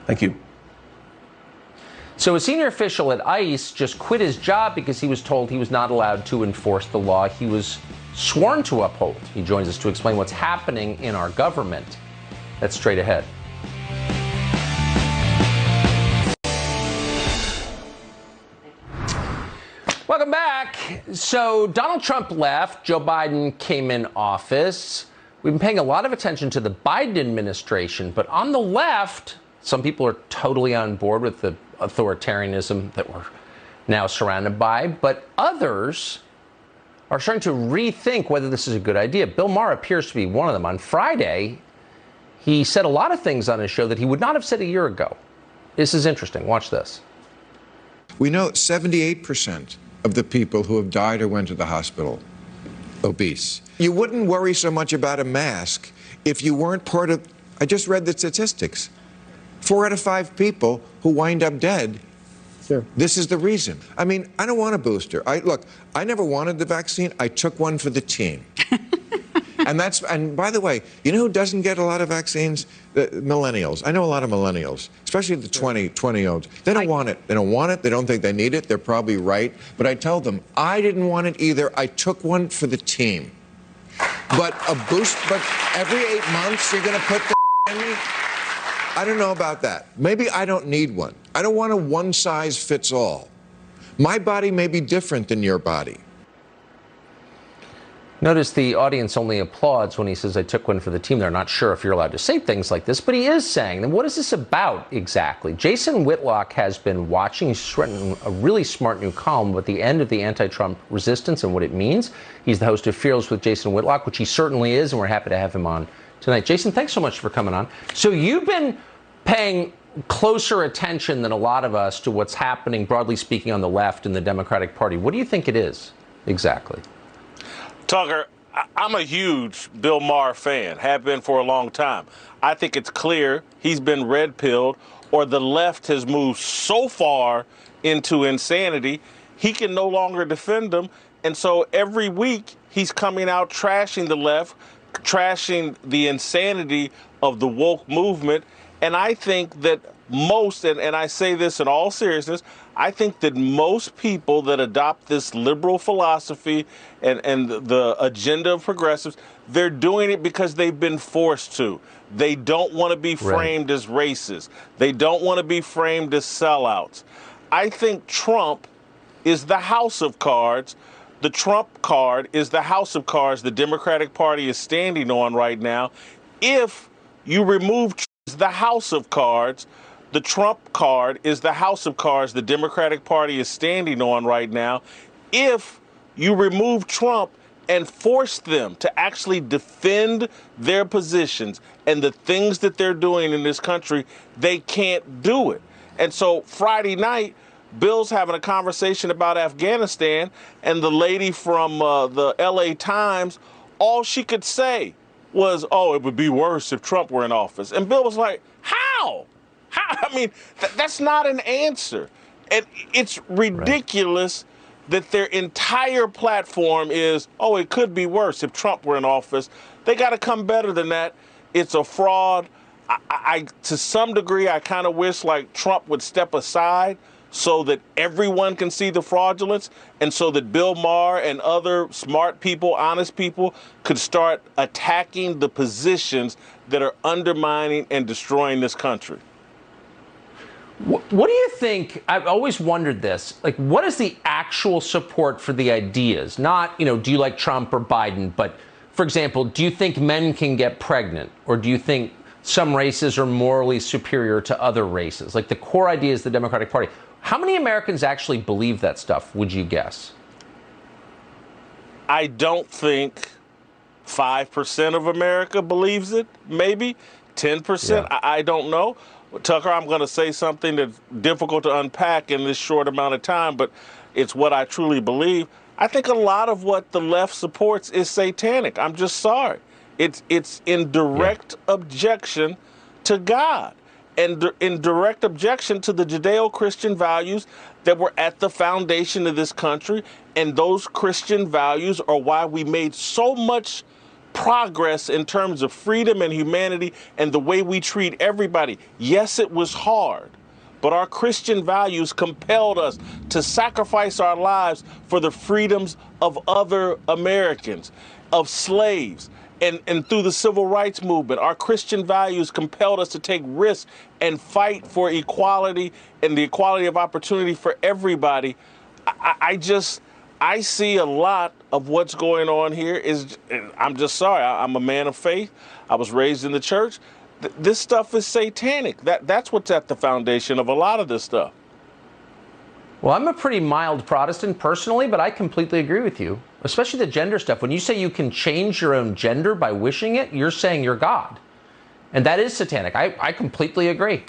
Thank you. So a senior official at ICE just quit his job because he was told he was not allowed to enforce the law he was sworn to uphold. He joins us to explain what's happening in our government. That's straight ahead. Welcome back. So Donald Trump left. Joe Biden came in office. We've been paying a lot of attention to the Biden administration, but on the left, some people are totally on board with the authoritarianism that we're now surrounded by, but others are starting to rethink whether this is a good idea. Bill Maher appears to be one of them. On Friday, he said a lot of things on his show that he would not have said a year ago. This is interesting. Watch this. We know 78% of the people who have died or went to the hospital obese. You wouldn't worry so much about a mask if you weren't part of, I just read the statistics. 4 out of 5 people who wind up dead, sure, this is the reason. I mean, I don't want a booster. Look, I never wanted the vaccine. I took one for the team. And by the way, you know who doesn't get a lot of vaccines? The millennials. I know a lot of millennials, especially the 20-year-olds. They don't want it. They don't want it. They don't think they need it. They're probably right. But I tell them, I didn't want it either. I took one for the team. But every 8 months you're going to put the in me? I don't know about that. Maybe I don't need one. I don't want a one-size-fits-all. My body may be different than your body. Notice the audience only applauds when he says, I took one for the team. They're not sure if you're allowed to say things like this, but he is saying them. What is this about exactly? Jason Whitlock has been watching. He's written a really smart new column about the end of the anti-Trump resistance and what it means. He's the host of Fearless with Jason Whitlock, which he certainly is, and we're happy to have him on tonight. Jason, thanks so much for coming on. So you've been paying closer attention than a lot of us to what's happening, broadly speaking, on the left in the Democratic Party. What do you think it is exactly? Tucker, I'm a huge Bill Maher fan, have been for a long time. I think it's clear he's been red-pilled, or the left has moved so far into insanity, he can no longer defend them. And so every week he's coming out trashing the left, trashing the insanity of the woke movement. And I think that most, and I say this in all seriousness, I think that most people that adopt this liberal philosophy and the agenda of progressives, they're doing it because they've been forced to. They don't want to be framed as racist. They don't want to be framed as sellouts. I think Trump is the house of cards. The Trump card is the house of cards the Democratic Party is standing on right now. If you remove the house of cards, the Trump card is the house of cards the Democratic Party is standing on right now. If you remove Trump and force them to actually defend their positions and the things that they're doing in this country, they can't do it. And so Friday night, Bill's having a conversation about Afghanistan, and the lady from the LA Times, all she could say was, oh, it would be worse if Trump were in office. And Bill was like, how? I mean, that's not an answer. And it's ridiculous that their entire platform is, oh, it could be worse if Trump were in office. They got to come better than that. It's a fraud. I to some degree, I kind of wish like Trump would step aside so that everyone can see the fraudulence, and so that Bill Maher and other smart people, honest people, could start attacking the positions that are undermining and destroying this country. What do you think? I've always wondered this. Like, what is the actual support for the ideas? Not, do you like Trump or Biden? But, for example, do you think men can get pregnant? Or do you think some races are morally superior to other races? Like, the core idea is the Democratic Party. How many Americans actually believe that stuff, would you guess? I don't think 5% of America believes it, maybe 10%. Yeah. I don't know. Tucker, I'm going to say something that's difficult to unpack in this short amount of time, but it's what I truly believe. I think a lot of what the left supports is satanic. I'm just sorry. It's in direct objection to God and in direct objection to the Judeo-Christian values that were at the foundation of this country. And those Christian values are why we made so much progress in terms of freedom and humanity and the way we treat everybody. Yes, it was hard, but our Christian values compelled us to sacrifice our lives for the freedoms of other Americans, of slaves. And through the civil rights movement, our Christian values compelled us to take risks and fight for equality and the equality of opportunity for everybody. I see a lot of what's going on here I'm just sorry. I'm a man of faith. I was raised in the church. This stuff is satanic. That's what's at the foundation of a lot of this stuff. Well, I'm a pretty mild Protestant personally, but I completely agree with you, especially the gender stuff. When you say you can change your own gender by wishing it, you're saying you're God. And that is satanic. I completely agree.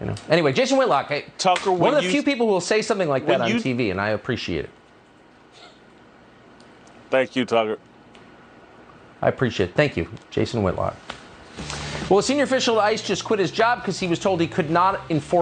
You know. Anyway, Jason Whitlock, Tucker, one of the few people who will say something like that on TV, and I appreciate it. Thank you, Tucker. I appreciate it. Thank you, Jason Whitlock. Well, a senior official at ICE just quit his job because he was told he could not enforce